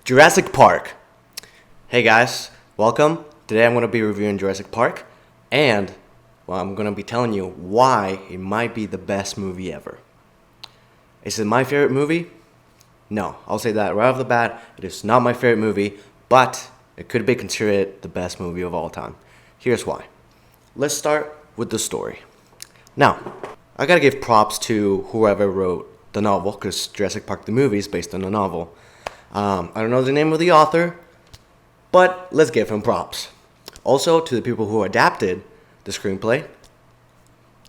Jurassic Park. Hey guys, welcome. Today I'm going to be reviewing Jurassic Park, and I'm going to be telling you why it might be the best movie ever. Is it my favorite movie? No, I'll say that right off the bat. It is not my favorite movie, but it could be considered the best movie of all time. Here's why. Let's start with the story. Now, I gotta give props to whoever wrote the novel, because Jurassic Park the movie is based on a novel. I don't know the name of the author, but let's give him props. Also, to the people who adapted the screenplay,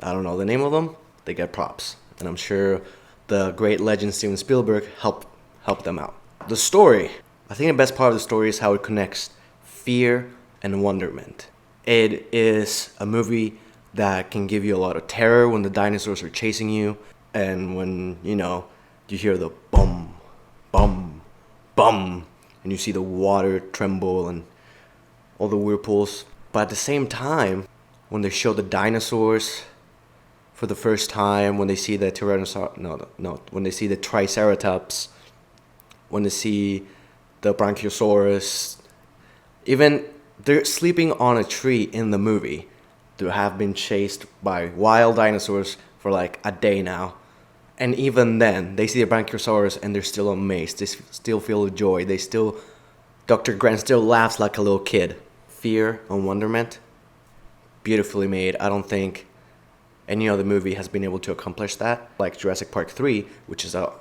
I don't know the name of them, they get props. And I'm sure the great legend Steven Spielberg helped them out. The story, I think the best part of the story is how it connects fear and wonderment. It is a movie that can give you a lot of terror when the dinosaurs are chasing you, and when, you hear the bum, bum, bum, and you see the water tremble and all the whirlpools. But at the same time, when they show the dinosaurs for the first time, when they see the when they see the Triceratops, when they see the Brachiosaurus, even they're sleeping on a tree in the movie. They have been chased by wild dinosaurs for like a day now. And even then, they see the Brachiosaurus and they're still amazed. They still feel the joy. Dr. Grant still laughs like a little kid. Fear and wonderment, beautifully made. I don't think any other movie has been able to accomplish that. Like Jurassic Park 3, which is a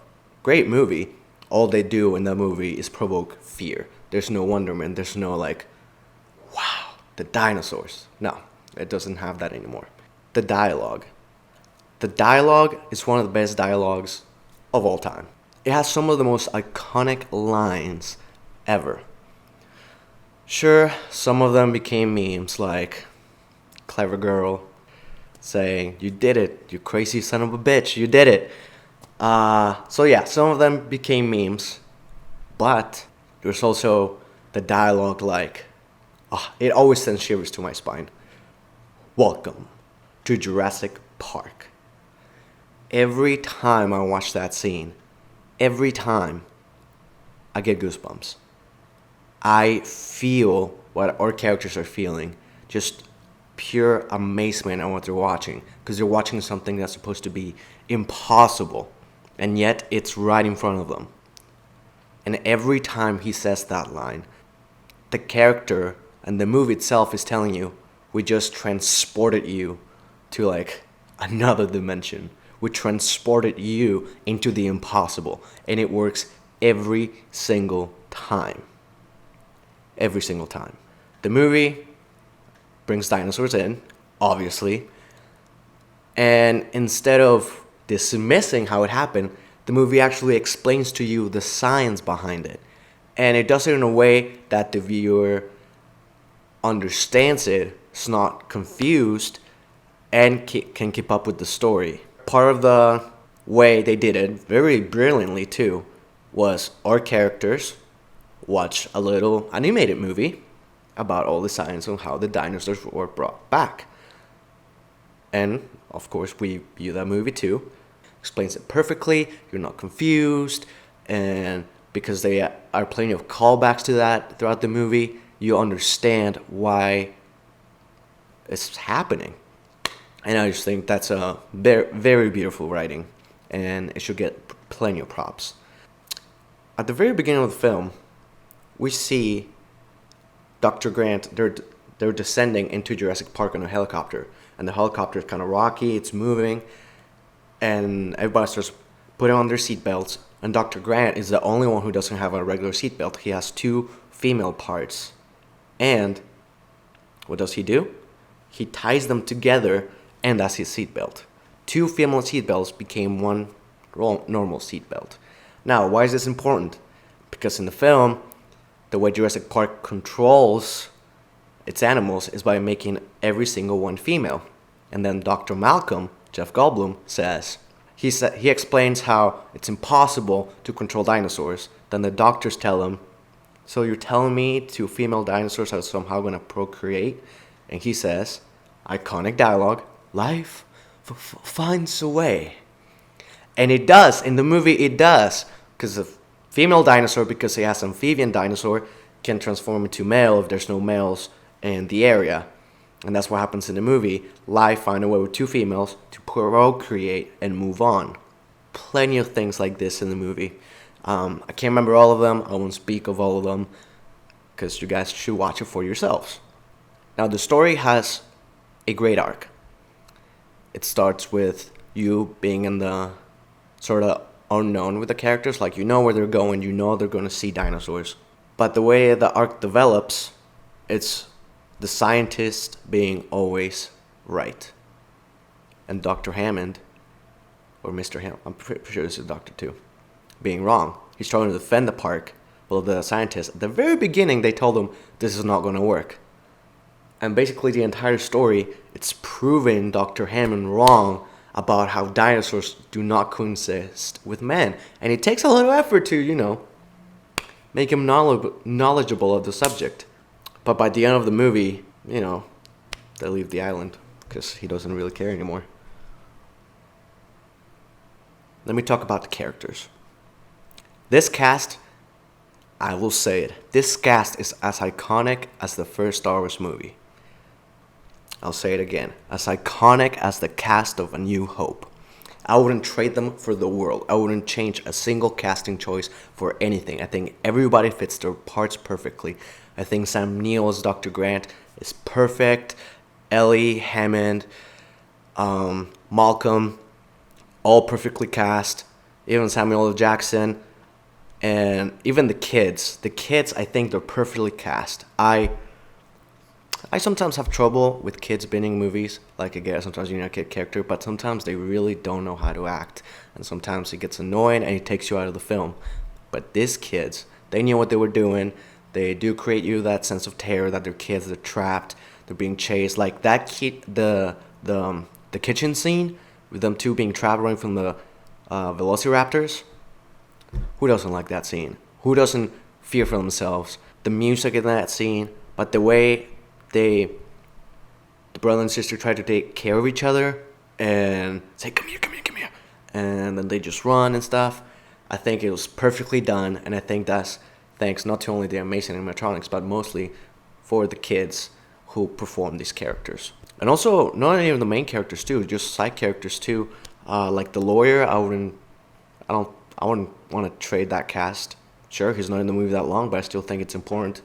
great movie, all they do in that movie is provoke fear. There's no wonderment. There's no wow, the dinosaurs. No, it doesn't have that anymore. The dialogue. The dialogue is one of the best dialogues of all time. It has some of the most iconic lines ever. Sure, some of them became memes, like Clever Girl saying, "You did it, you crazy son of a bitch, you did it." Some of them became memes, but there's also the dialogue it always sends shivers to my spine. Welcome to Jurassic Park. Every time I watch that scene, every time I get goosebumps. I feel what our characters are feeling, just pure amazement at what they're watching, because they're watching something that's supposed to be impossible, and yet it's right in front of them. And every time he says that line, the character and the movie itself is telling you, we just transported you to another dimension. We transported you into the impossible, and it works every single time. Every single time. The movie brings dinosaurs in, obviously, and instead of dismissing how it happened, the movie actually explains to you the science behind it, and it does it in a way that the viewer understands it, is not confused, and can keep up with the story. Part of the way they did it, very brilliantly too, was our characters watch a little animated movie about all the science on how the dinosaurs were brought back. And, of course, we view that movie too. Explains it perfectly, you're not confused, and because they are plenty of callbacks to that throughout the movie, you understand why it's happening. And I just think that's a very, very beautiful writing, and it should get plenty of props. At the very beginning of the film, we see Dr. Grant, they're descending into Jurassic Park on a helicopter, and the helicopter is kind of rocky, it's moving, and everybody starts putting on their seatbelts, and Dr. Grant is the only one who doesn't have a regular seatbelt. He has two female parts, and what does he do? He ties them together, and that's his seatbelt. Two female seatbelts became one normal seatbelt. Now, why is this important? Because in the film, the way Jurassic Park controls its animals is by making every single one female. And then Dr. Malcolm, Jeff Goldblum, he explains how it's impossible to control dinosaurs. Then the doctors tell him, so you're telling me two female dinosaurs are somehow going to procreate? And he says, iconic dialogue, life finds a way. And it does. In the movie, it does. Because the Female dinosaur, because he has amphibian dinosaur, can transform into male if there's no males in the area. And that's what happens in the movie. Life find a way with two females to procreate and move on. Plenty of things like this in the movie. I can't remember all of them. I won't speak of all of them because you guys should watch it for yourselves. Now, the story has a great arc. It starts with you being in the sort of unknown with the characters. Like, you know where they're going. You know they're going to see dinosaurs. But the way the arc develops, it's the scientist being always right. And Dr. Hammond, or Mr. Hammond, I'm pretty sure this is Dr. too, being wrong. He's trying to defend the park. Well, the scientists, at the very beginning, they told him this is not going to work. And basically the entire story, it's proving Dr. Hammond wrong about how dinosaurs do not coexist with men. And it takes a little effort to, make him knowledgeable of the subject. But by the end of the movie, they leave the island because he doesn't really care anymore. Let me talk about the characters. This cast, I will say it, this cast is as iconic as the first Star Wars movie. I'll say it again, as iconic as the cast of A New Hope. I wouldn't trade them for the world. I wouldn't change a single casting choice for anything. I think everybody fits their parts perfectly. I think Sam Neill as Dr. Grant is perfect. Ellie, Hammond, Malcolm, all perfectly cast. Even Samuel L. Jackson. And even the kids. The kids, I think they're perfectly cast. I sometimes have trouble with kids being in movies. Like, again, sometimes you're a kid character, but sometimes they really don't know how to act. And sometimes it gets annoying and it takes you out of the film. But these kids, they knew what they were doing. They do create you that sense of terror that they're kids, they're trapped, they're being chased. Like that kid, the kitchen scene with them two being trapped running from the velociraptors. Who doesn't like that scene? Who doesn't fear for themselves? The music in that scene, but the way the brother and sister try to take care of each other and say, come here, and then they just run and stuff. I think it was perfectly done, and I think that's thanks not to only the amazing animatronics, but mostly for the kids who perform these characters. And also, not only the main characters too, just side characters too. Like the lawyer, I wouldn't want to trade that cast. Sure, he's not in the movie that long, but I still think it's important.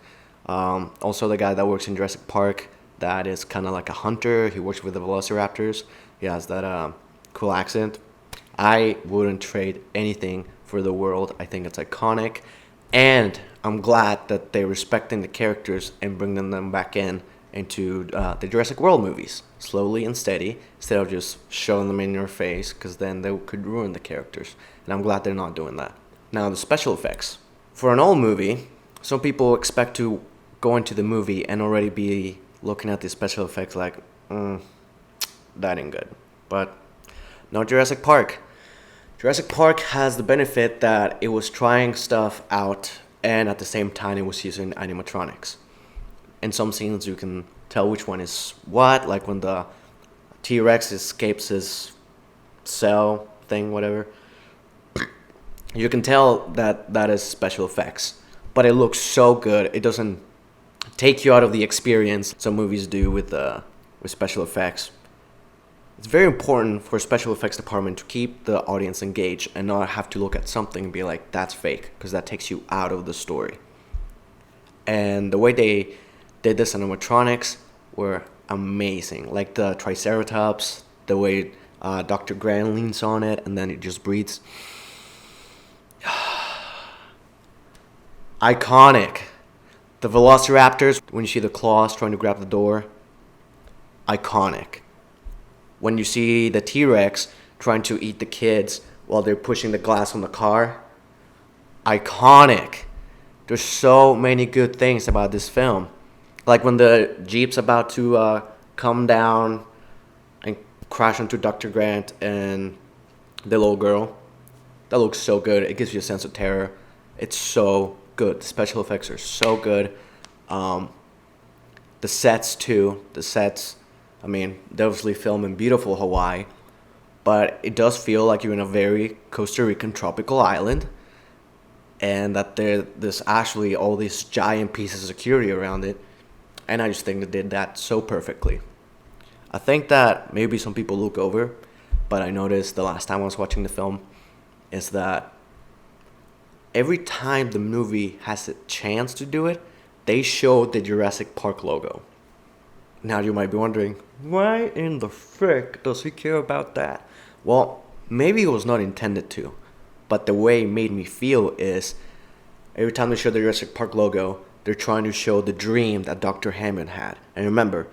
Also, the guy that works in Jurassic Park, that is kind of like a hunter. He works with the velociraptors. He has that cool accent. I wouldn't trade anything for the world. I think it's iconic. And I'm glad that they're respecting the characters and bringing them back into the Jurassic World movies, slowly and steady, instead of just showing them in your face, because then they could ruin the characters. And I'm glad they're not doing that. Now, the special effects. For an old movie, some people expect to go into the movie and already be looking at the special effects like, that ain't good. But no, Jurassic Park. Jurassic Park has the benefit that it was trying stuff out and at the same time it was using animatronics. In some scenes you can tell which one is what, like when the T-Rex escapes his cell thing, whatever. You can tell that is special effects. But it looks so good. It doesn't take you out of the experience some movies do with special effects. It's very important for special effects department to keep the audience engaged and not have to look at something and be like, that's fake, because that takes you out of the story. And the way they did this animatronics were amazing. Like the Triceratops, the way Dr. Grant leans on it and then it just breathes. Iconic. The Velociraptors, when you see the claws trying to grab the door. Iconic. When you see the T-Rex trying to eat the kids while they're pushing the glass on the car. Iconic. There's so many good things about this film. Like when the Jeep's about to come down and crash into Dr. Grant and the little girl. That looks so good. It gives you a sense of terror. It's so good. The special effects are so good. The sets too. I mean, they obviously film in beautiful Hawaii, but it does feel like you're in a very Costa Rican tropical island. and that there's actually all these giant pieces of security around it. And I just think they did that so perfectly. I think that maybe some people look over, but I noticed the last time I was watching the film is that every time the movie has a chance to do it, they show the Jurassic Park logo. Now you might be wondering, why in the frick does he care about that? Well, maybe it was not intended to, but the way it made me feel is every time they show the Jurassic Park logo, they're trying to show the dream that Dr. Hammond had. And remember,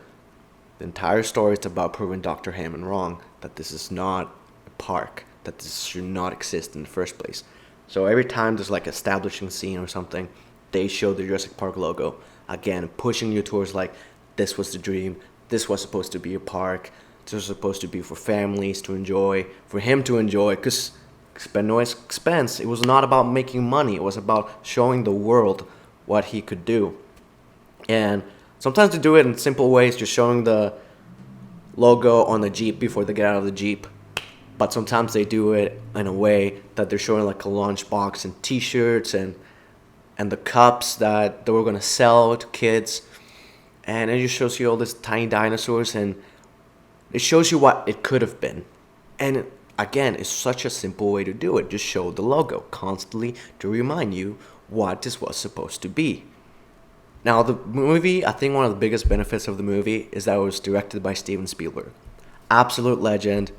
the entire story is about proving Dr. Hammond wrong, that this is not a park, that this should not exist in the first place. So every time there's like establishing scene or something, they show the Jurassic Park logo, again pushing you towards like, this was the dream, this was supposed to be a park, this was supposed to be for families to enjoy, for him to enjoy, because spend no expense. It was not about making money, it was about showing the world what he could do. And sometimes they do it in simple ways, just showing the logo on the Jeep before they get out of the Jeep. But sometimes they do it in a way that they're showing like a lunchbox and t-shirts and the cups that they were going to sell to kids. And it just shows you all these tiny dinosaurs, and it shows you what it could have been. And again, it's such a simple way to do it. Just show the logo constantly to remind you what this was supposed to be. Now, the movie, I think one of the biggest benefits of the movie is that it was directed by Steven Spielberg. Absolute legend.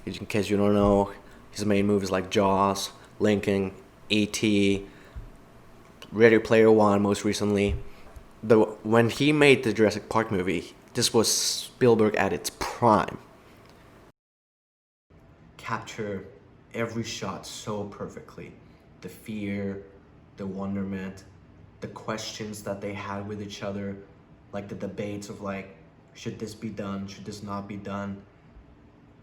In case you don't know, he's made movies like Jaws, Lincoln, E.T., Ready Player One most recently. When he made the Jurassic Park movie, this was Spielberg at its prime. Capture every shot so perfectly. The fear, the wonderment, the questions that they had with each other, like the debates of like, should this be done, should this not be done.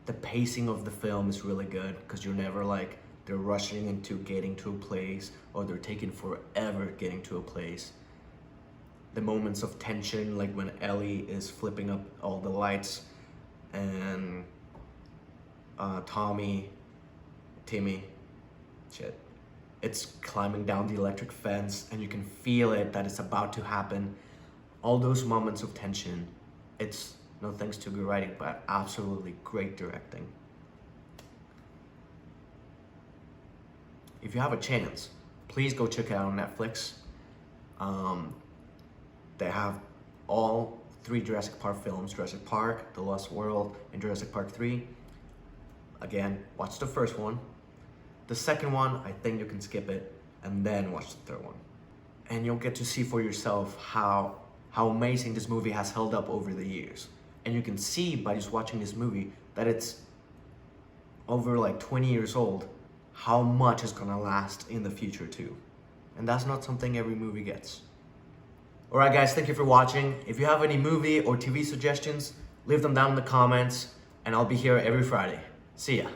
The pacing of the film is really good because you're never like, they're rushing into getting to a place or they're taking forever getting to a place. The moments of tension, like when Ellie is flipping up all the lights and Timmy, it's climbing down the electric fence and you can feel it that it's about to happen. All those moments of tension, it's no thanks to good writing, but absolutely great directing. If you have a chance, please go check it out on Netflix. They have all 3 Jurassic Park films, Jurassic Park, The Lost World, and Jurassic Park 3. Again, watch the first one. The second one, I think you can skip it, and then watch the third one. And you'll get to see for yourself how amazing this movie has held up over the years. And you can see by just watching this movie that it's over like 20 years old, how much is gonna last in the future too. And that's not something every movie gets. Alright guys, thank you for watching. If you have any movie or TV suggestions, leave them down in the comments, and I'll be here every Friday. See ya.